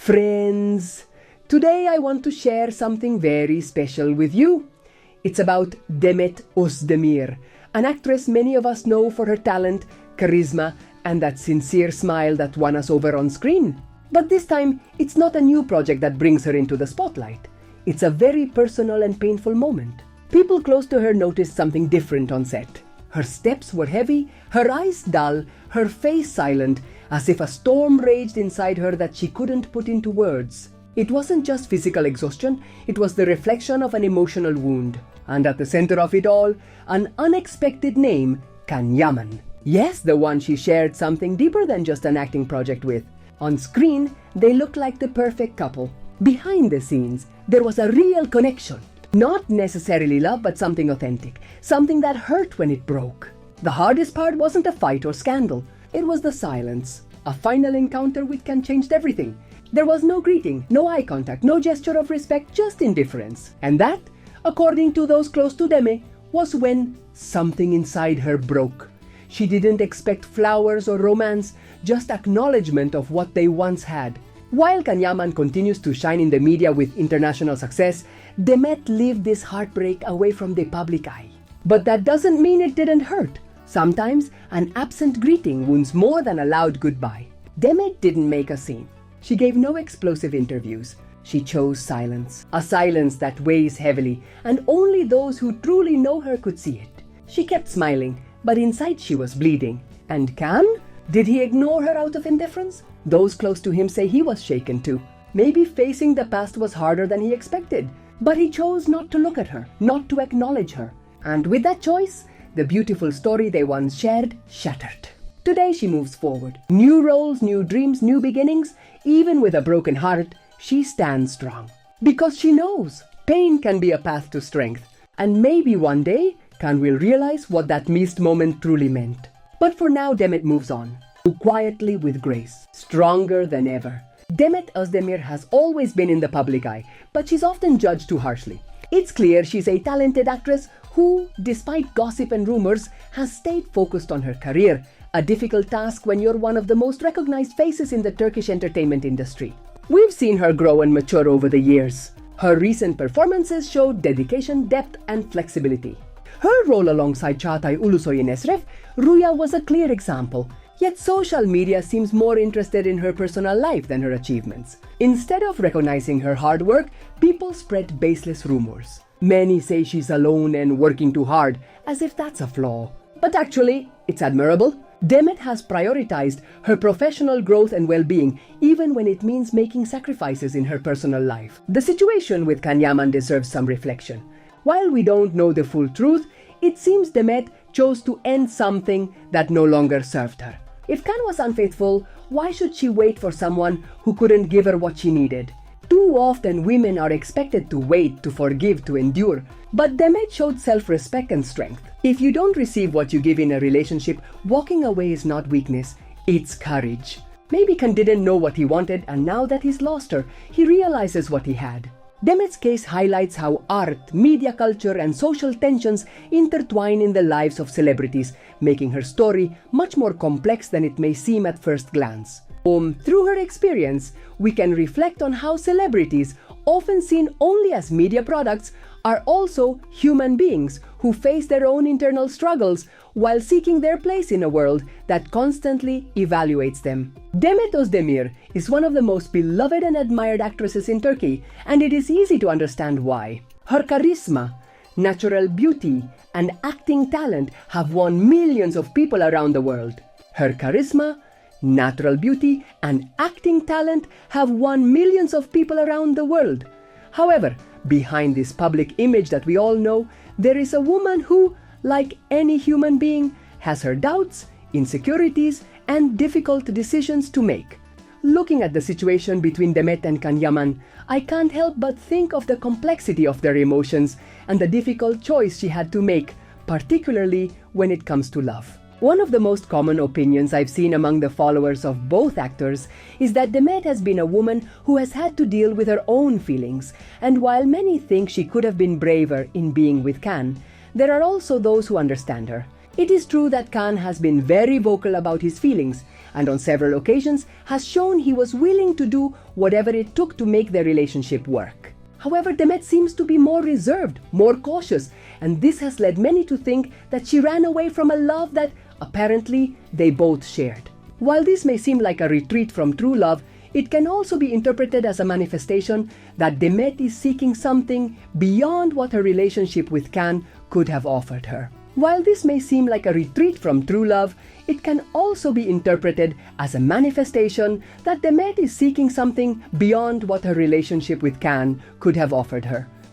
Friends, today I want to share something very special with you. It's about Demet Özdemir, an actress many of us know for her talent, charisma, and that sincere smile that won us over on screen. But this time, it's not a new project that brings her into the spotlight. It's a very personal and painful moment. People close to her noticed something different on set. Her steps were heavy, her eyes dull, her face silent, as if a storm raged inside her that she couldn't put into words. It wasn't just physical exhaustion, it was the reflection of an emotional wound. And at the center of it all, an unexpected name, Yaman. Yes, the one she shared something deeper than just an acting project with. On screen, they looked like the perfect couple. Behind the scenes, there was a real connection. Not necessarily love, but something authentic. Something that hurt when it broke. The hardest part wasn't a fight or scandal. It was the silence. A final encounter which can change everything. There was no greeting, no eye contact, no gesture of respect, just indifference. And that, according to those close to Demet, was when something inside her broke. She didn't expect flowers or romance, just acknowledgement of what they once had. While Yaman continues to shine in the media with international success, Demet lived this heartbreak away from the public eye. But that doesn't mean it didn't hurt. Sometimes, an absent greeting wounds more than a loud goodbye. Demet didn't make a scene. She gave no explosive interviews. She chose silence. A silence that weighs heavily, and only those who truly know her could see it. She kept smiling, but inside she was bleeding. And Can? Did he ignore her out of indifference? Those close to him say he was shaken too. Maybe facing the past was harder than he expected. But he chose not to look at her, not to acknowledge her. And with that choice, the beautiful story they once shared shattered. Today she moves forward. New roles, new dreams, new beginnings. Even with a broken heart, she stands strong. Because she knows pain can be a path to strength. And maybe one day, Can will realize what that missed moment truly meant. But for now, Demet moves on. Quietly with grace. Stronger than ever. Demet Özdemir has always been in the public eye, but she's often judged too harshly. It's clear she's a talented actress who, despite gossip and rumors, has stayed focused on her career, a difficult task when you're one of the most recognized faces in the Turkish entertainment industry. We've seen her grow and mature over the years. Her recent performances showed dedication, depth, and flexibility. Her role alongside Çağatay Ulusoy in Esref, Rüya was a clear example. Yet social media seems more interested in her personal life than her achievements. Instead of recognizing her hard work, people spread baseless rumors. Many say she's alone and working too hard, as if that's a flaw. But actually, it's admirable. Demet has prioritized her professional growth and well-being, even when it means making sacrifices in her personal life. The situation with Yaman deserves some reflection. While we don't know the full truth, it seems Demet chose to end something that no longer served her. If Can was unfaithful, why should she wait for someone who couldn't give her what she needed? Too often women are expected to wait, to forgive, to endure. But Demet showed self-respect and strength. If you don't receive what you give in a relationship, walking away is not weakness, it's courage. Maybe Can didn't know what he wanted, and now that he's lost her, he realizes what he had. Demet's case highlights how art, media culture, and social tensions intertwine in the lives of celebrities, making her story much more complex than it may seem at first glance. Through her experience, we can reflect on how celebrities, often seen only as media products, are also human beings who face their own internal struggles while seeking their place in a world that constantly evaluates them. Demet Özdemir is one of the most beloved and admired actresses in Turkey, and it is easy to understand why. Her charisma, natural beauty, and acting talent have won millions of people around the world. Her charisma, natural beauty, and acting talent have won millions of people around the world. However, behind this public image that we all know, there is a woman who, like any human being, has her doubts, insecurities, and difficult decisions to make. Looking at the situation between Demet and Yaman, I can't help but think of the complexity of their emotions and the difficult choice she had to make, particularly when it comes to love. One of the most common opinions I've seen among the followers of both actors is that Demet has been a woman who has had to deal with her own feelings, and while many think she could have been braver in being with Can, there are also those who understand her. It is true that Kaan has been very vocal about his feelings and on several occasions has shown he was willing to do whatever it took to make their relationship work. However, Demet seems to be more reserved, more cautious, and this has led many to think that she ran away from a love that apparently they both shared. While this may seem like a retreat from true love, it can also be interpreted as a manifestation that Demet is seeking something beyond what her relationship with Kaan could have offered her. While this may seem like a retreat from true love, it can also be interpreted as a manifestation that Demet is seeking something beyond what her relationship with Kaan could have offered her.